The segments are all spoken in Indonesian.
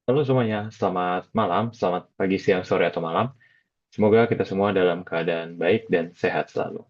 Halo semuanya, selamat malam, selamat pagi, siang, sore, atau malam. Semoga kita semua dalam keadaan baik dan sehat selalu.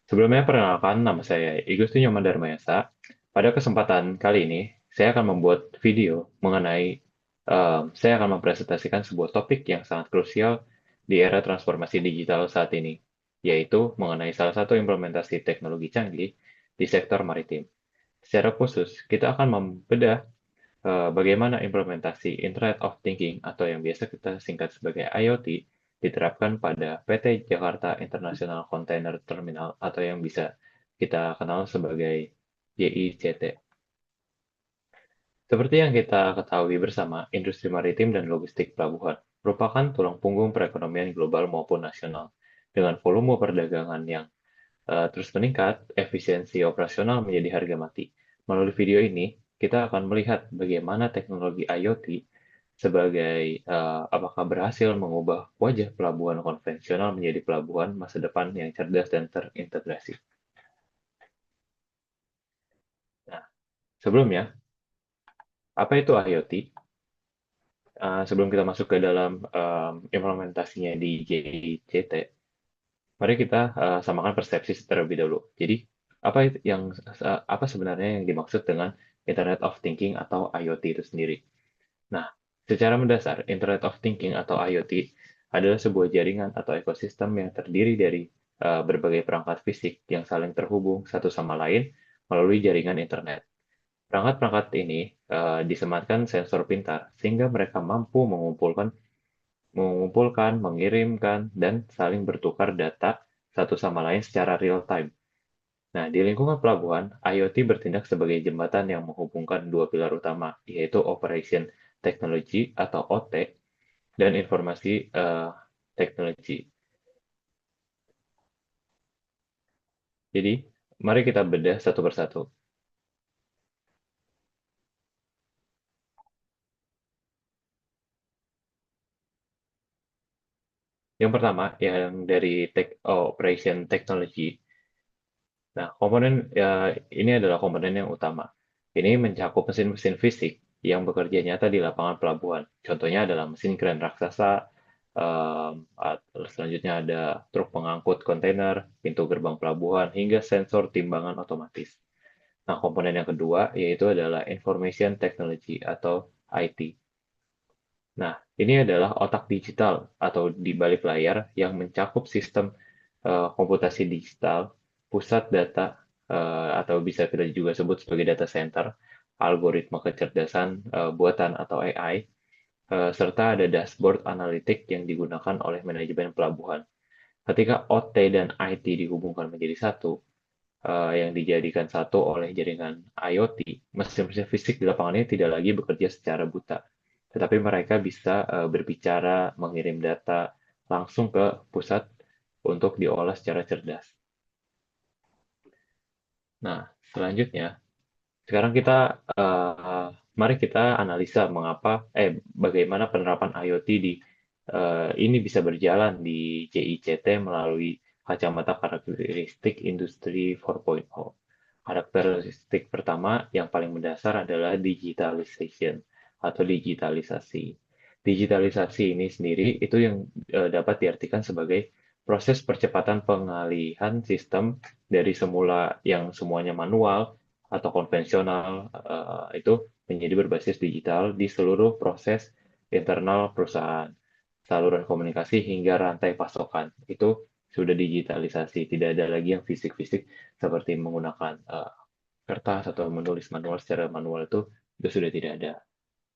Sebelumnya, perkenalkan nama saya Igusti Nyoman Darmayasa. Pada kesempatan kali ini, saya akan membuat video mengenai, saya akan mempresentasikan sebuah topik yang sangat krusial di era transformasi digital saat ini, yaitu mengenai salah satu implementasi teknologi canggih di sektor maritim. Secara khusus, kita akan membedah bagaimana implementasi Internet of Thinking atau yang biasa kita singkat sebagai IoT diterapkan pada PT Jakarta International Container Terminal atau yang bisa kita kenal sebagai JICT. Seperti yang kita ketahui bersama, industri maritim dan logistik pelabuhan merupakan tulang punggung perekonomian global maupun nasional. Dengan volume perdagangan yang terus meningkat, efisiensi operasional menjadi harga mati. Melalui video ini, kita akan melihat bagaimana teknologi IoT sebagai apakah berhasil mengubah wajah pelabuhan konvensional menjadi pelabuhan masa depan yang cerdas dan terintegrasi. Nah, sebelumnya, apa itu IoT? Sebelum kita masuk ke dalam implementasinya di JICT, mari kita samakan persepsi terlebih dahulu. Jadi, apa sebenarnya yang dimaksud dengan Internet of Thinking atau IoT itu sendiri? Nah, secara mendasar, Internet of Thinking atau IoT adalah sebuah jaringan atau ekosistem yang terdiri dari berbagai perangkat fisik yang saling terhubung satu sama lain melalui jaringan internet. Perangkat-perangkat ini disematkan sensor pintar sehingga mereka mampu mengumpulkan, mengirimkan, dan saling bertukar data satu sama lain secara real time. Nah, di lingkungan pelabuhan, IoT bertindak sebagai jembatan yang menghubungkan dua pilar utama, yaitu Operation Technology atau OT dan informasi teknologi. Jadi, mari kita bedah satu persatu. Yang pertama, yang dari Operation Technology. Nah, ini adalah komponen yang utama. Ini mencakup mesin-mesin fisik yang bekerja nyata di lapangan pelabuhan. Contohnya adalah mesin kren raksasa, selanjutnya ada truk pengangkut kontainer, pintu gerbang pelabuhan, hingga sensor timbangan otomatis. Nah, komponen yang kedua yaitu adalah Information Technology atau IT. Nah, ini adalah otak digital atau di balik layar yang mencakup sistem komputasi digital, pusat data, atau bisa kita juga sebut sebagai data center, algoritma kecerdasan buatan atau AI, serta ada dashboard analitik yang digunakan oleh manajemen pelabuhan. Ketika OT dan IT dihubungkan menjadi satu, yang dijadikan satu oleh jaringan IoT, mesin-mesin fisik di lapangan ini tidak lagi bekerja secara buta, tetapi mereka bisa berbicara, mengirim data langsung ke pusat untuk diolah secara cerdas. Nah, selanjutnya, sekarang mari kita analisa bagaimana penerapan IoT ini bisa berjalan di JICT melalui kacamata karakteristik industri 4.0. Karakteristik pertama yang paling mendasar adalah digitalization atau digitalisasi. Digitalisasi ini sendiri itu yang dapat diartikan sebagai proses percepatan pengalihan sistem dari semula yang semuanya manual atau konvensional itu menjadi berbasis digital di seluruh proses internal perusahaan, saluran komunikasi hingga rantai pasokan. Itu sudah digitalisasi, tidak ada lagi yang fisik-fisik seperti menggunakan kertas atau menulis manual secara manual itu sudah tidak ada.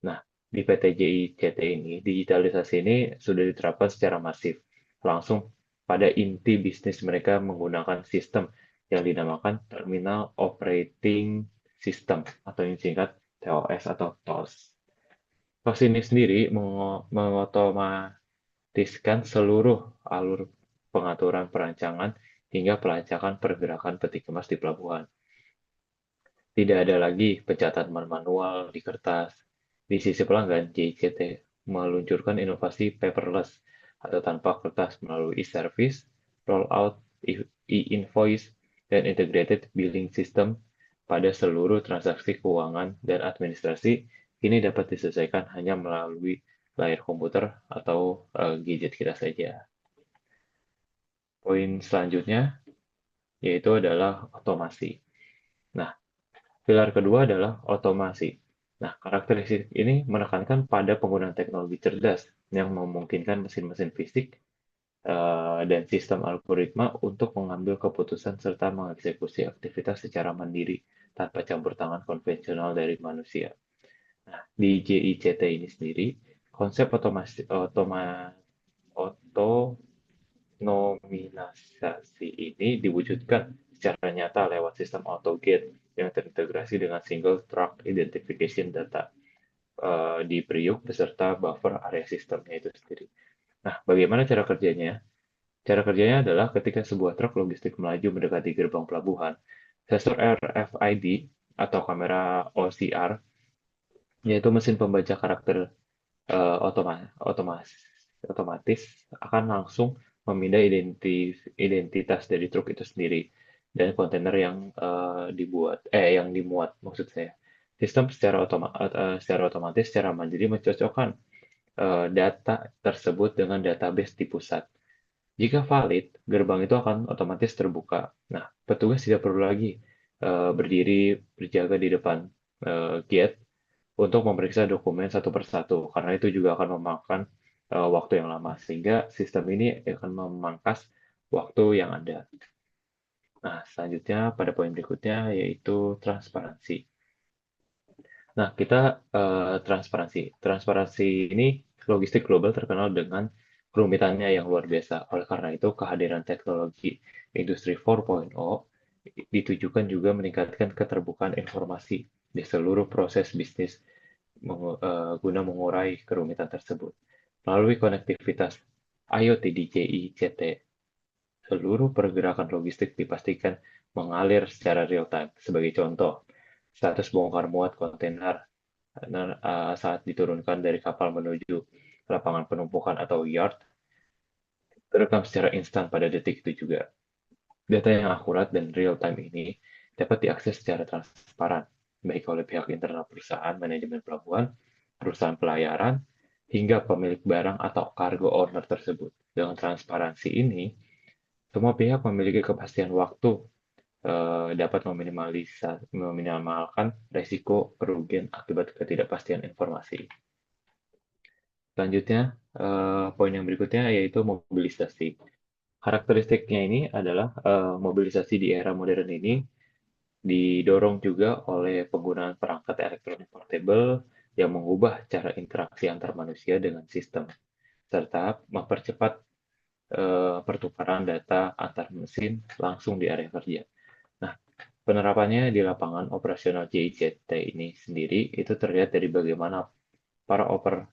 Nah, di PT JICT ini, digitalisasi ini sudah diterapkan secara masif, langsung pada inti bisnis mereka menggunakan sistem yang dinamakan Terminal Operating System atau yang singkat TOS atau TOS. TOS ini sendiri mengotomatiskan seluruh alur pengaturan perancangan hingga pelacakan pergerakan peti kemas di pelabuhan. Tidak ada lagi pencatatan manual di kertas. Di sisi pelanggan, JCT meluncurkan inovasi paperless atau tanpa kertas melalui e-service, rollout e-invoice, dan integrated billing system pada seluruh transaksi keuangan dan administrasi Ini dapat diselesaikan hanya melalui layar komputer atau gadget kita saja. Poin selanjutnya yaitu adalah otomasi. Nah, pilar kedua adalah otomasi. Nah, karakteristik ini menekankan pada penggunaan teknologi cerdas yang memungkinkan mesin-mesin fisik dan sistem algoritma untuk mengambil keputusan serta mengeksekusi aktivitas secara mandiri tanpa campur tangan konvensional dari manusia. Nah, di JICT ini sendiri, konsep otonomisasi ini diwujudkan secara nyata lewat sistem AutoGate yang terintegrasi dengan single track identification data di Priuk beserta buffer area sistemnya itu sendiri. Nah, bagaimana cara kerjanya? Cara kerjanya adalah ketika sebuah truk logistik melaju mendekati gerbang pelabuhan, sensor RFID atau kamera OCR, yaitu mesin pembaca karakter eh, otoma- otomas, otomatis, akan langsung memindah identitas dari truk itu sendiri dan kontainer yang yang dimuat maksud saya. Sistem secara otomatis, secara mandiri mencocokkan data tersebut dengan database di pusat. Jika valid, gerbang itu akan otomatis terbuka. Nah, petugas tidak perlu lagi berdiri berjaga di depan gate untuk memeriksa dokumen satu persatu, karena itu juga akan memakan waktu yang lama, sehingga sistem ini akan memangkas waktu yang ada. Nah, selanjutnya pada poin berikutnya yaitu transparansi. Nah, kita transparansi. Transparansi ini logistik global terkenal dengan kerumitannya yang luar biasa. Oleh karena itu, kehadiran teknologi industri 4.0 ditujukan juga meningkatkan keterbukaan informasi di seluruh proses bisnis guna mengurai kerumitan tersebut. Melalui konektivitas IoT di JICT, seluruh pergerakan logistik dipastikan mengalir secara real time. Sebagai contoh, status bongkar muat kontainer saat diturunkan dari kapal menuju lapangan penumpukan atau yard terekam secara instan pada detik itu juga. Data yang akurat dan real time ini dapat diakses secara transparan, baik oleh pihak internal perusahaan, manajemen pelabuhan, perusahaan pelayaran, hingga pemilik barang atau cargo owner tersebut. Dengan transparansi ini, semua pihak memiliki kepastian waktu dapat meminimalkan resiko kerugian akibat ketidakpastian informasi. Selanjutnya, poin yang berikutnya yaitu mobilisasi. Karakteristiknya ini adalah mobilisasi di era modern ini didorong juga oleh penggunaan perangkat elektronik portable yang mengubah cara interaksi antar manusia dengan sistem, serta mempercepat pertukaran data antar mesin langsung di area kerja. Nah, penerapannya di lapangan operasional JICT ini sendiri itu terlihat dari bagaimana para oper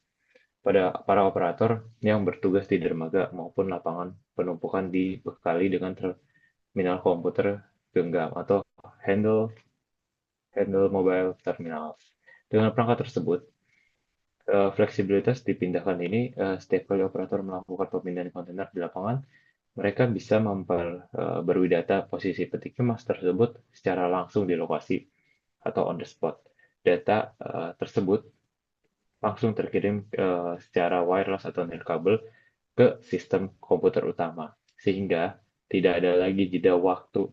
para operator yang bertugas di dermaga maupun lapangan penumpukan dibekali dengan terminal komputer genggam atau handle handle mobile terminals. Dengan perangkat tersebut, fleksibilitas dipindahkan ini setiap kali operator melakukan pemindahan kontainer di lapangan, mereka bisa memperbarui data posisi peti kemas tersebut secara langsung di lokasi atau on the spot. Data tersebut langsung terkirim secara wireless atau nirkabel ke sistem komputer utama, sehingga tidak ada lagi jeda waktu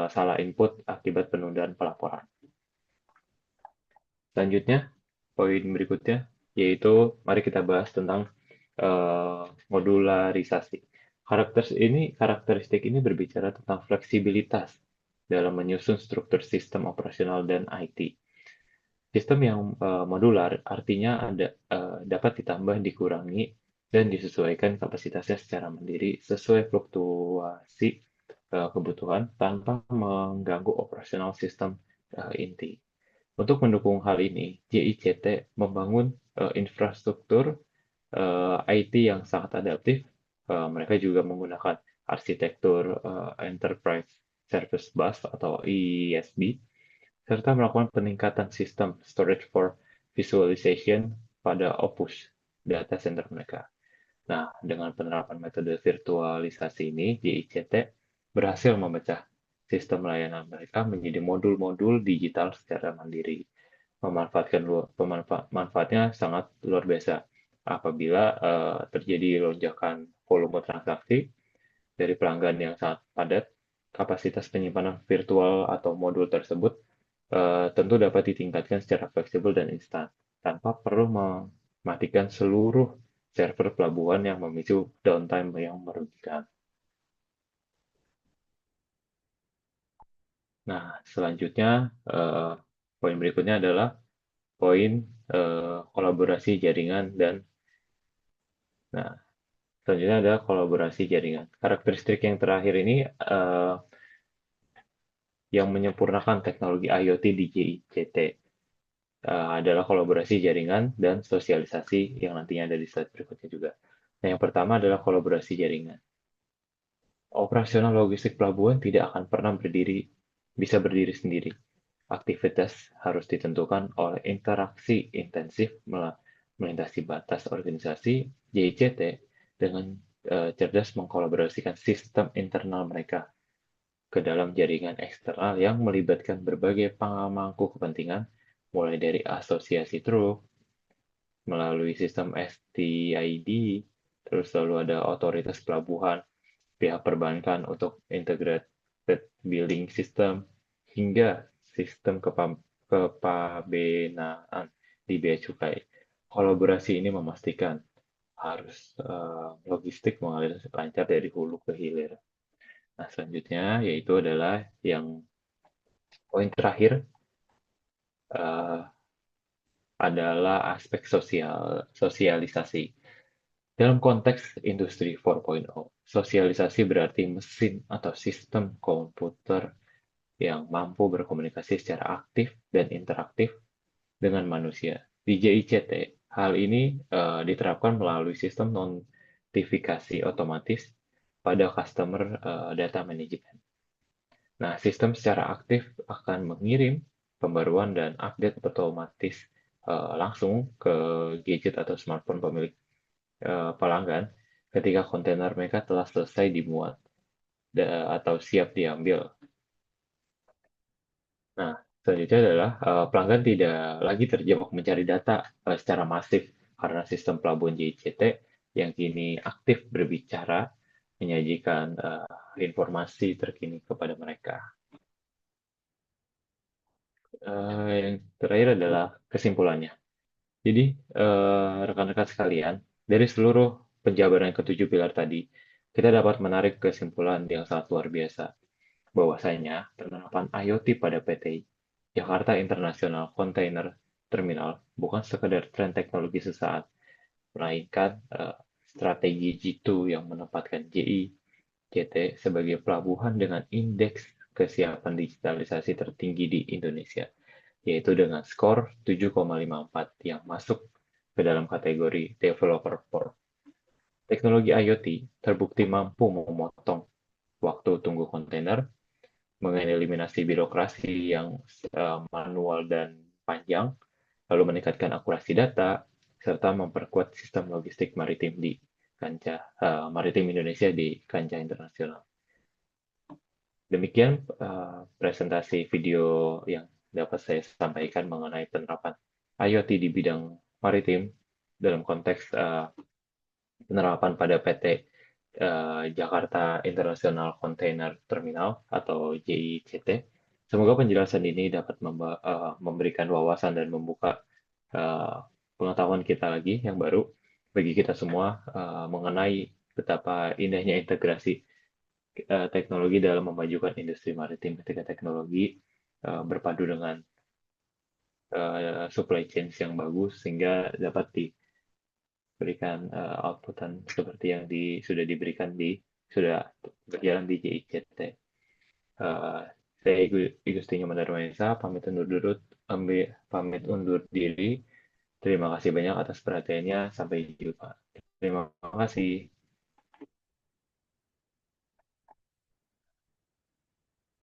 salah input akibat penundaan pelaporan. Selanjutnya, poin berikutnya, yaitu mari kita bahas tentang modularisasi. Karakteristik ini berbicara tentang fleksibilitas dalam menyusun struktur sistem operasional dan IT. Sistem yang modular artinya dapat ditambah, dikurangi, dan disesuaikan kapasitasnya secara mandiri sesuai fluktuasi kebutuhan tanpa mengganggu operasional sistem inti. Untuk mendukung hal ini, JICT membangun infrastruktur IT yang sangat adaptif. Mereka juga menggunakan arsitektur Enterprise Service Bus atau ESB, serta melakukan peningkatan sistem storage for visualization pada Opus data center mereka. Nah, dengan penerapan metode virtualisasi ini, JICT berhasil memecah sistem layanan mereka menjadi modul-modul digital secara mandiri. manfaatnya sangat luar biasa apabila terjadi lonjakan volume transaksi dari pelanggan yang sangat padat. Kapasitas penyimpanan virtual atau modul tersebut tentu dapat ditingkatkan secara fleksibel dan instan tanpa perlu mematikan seluruh server pelabuhan yang memicu downtime yang merugikan. Nah, selanjutnya poin berikutnya adalah poin kolaborasi jaringan dan nah, selanjutnya adalah kolaborasi jaringan. Karakteristik yang terakhir ini yang menyempurnakan teknologi IoT di JICT adalah kolaborasi jaringan dan sosialisasi yang nantinya ada di slide berikutnya juga. Nah, yang pertama adalah kolaborasi jaringan. Operasional logistik pelabuhan tidak akan pernah bisa berdiri sendiri. Aktivitas harus ditentukan oleh interaksi intensif melintasi batas organisasi JICT dengan cerdas mengkolaborasikan sistem internal mereka ke dalam jaringan eksternal yang melibatkan berbagai pemangku kepentingan, mulai dari asosiasi truk, melalui sistem STID, terus lalu ada otoritas pelabuhan, pihak perbankan untuk integrated billing system, hingga sistem kepabenaan di bea cukai. Kolaborasi ini memastikan harus logistik mengalir lancar dari hulu ke hilir. Nah, selanjutnya yaitu adalah yang poin terakhir eh, adalah aspek sosialisasi. Dalam konteks industri 4.0, sosialisasi berarti mesin atau sistem komputer yang mampu berkomunikasi secara aktif dan interaktif dengan manusia. Di JICT, hal ini diterapkan melalui sistem notifikasi otomatis pada customer data management. Nah, sistem secara aktif akan mengirim pembaruan dan update otomatis langsung ke gadget atau smartphone pemilik pelanggan ketika kontainer mereka telah selesai dimuat atau siap diambil. Nah, selanjutnya adalah pelanggan tidak lagi terjebak mencari data secara masif karena sistem pelabuhan JICT yang kini aktif berbicara menyajikan informasi terkini kepada mereka. Yang terakhir adalah kesimpulannya. Jadi, rekan-rekan sekalian, dari seluruh penjabaran ketujuh pilar tadi, kita dapat menarik kesimpulan yang sangat luar biasa, bahwasanya penerapan IoT pada PT Jakarta International Container Terminal bukan sekedar tren teknologi sesaat, melainkan strategi G2 yang menempatkan JICT sebagai pelabuhan dengan indeks kesiapan digitalisasi tertinggi di Indonesia, yaitu dengan skor 7,54 yang masuk ke dalam kategori Developer 4. Teknologi IoT terbukti mampu memotong waktu tunggu kontainer, mengeliminasi birokrasi yang manual dan panjang, lalu meningkatkan akurasi data, serta memperkuat sistem logistik maritim di kancah maritim Indonesia di kancah internasional. Demikian presentasi video yang dapat saya sampaikan mengenai penerapan IoT di bidang maritim dalam konteks penerapan pada PT Jakarta International Container Terminal atau JICT. Semoga penjelasan ini dapat memberikan wawasan dan membuka pengetahuan kita lagi yang baru bagi kita semua mengenai betapa indahnya integrasi teknologi dalam memajukan industri maritim ketika teknologi berpadu dengan supply chain yang bagus sehingga dapat diberikan outputan seperti yang sudah diberikan sudah berjalan di JICT. Saya Igustinio Mandarmaesa pamit undur diri. Terima kasih banyak atas perhatiannya. Sampai jumpa. Terima kasih.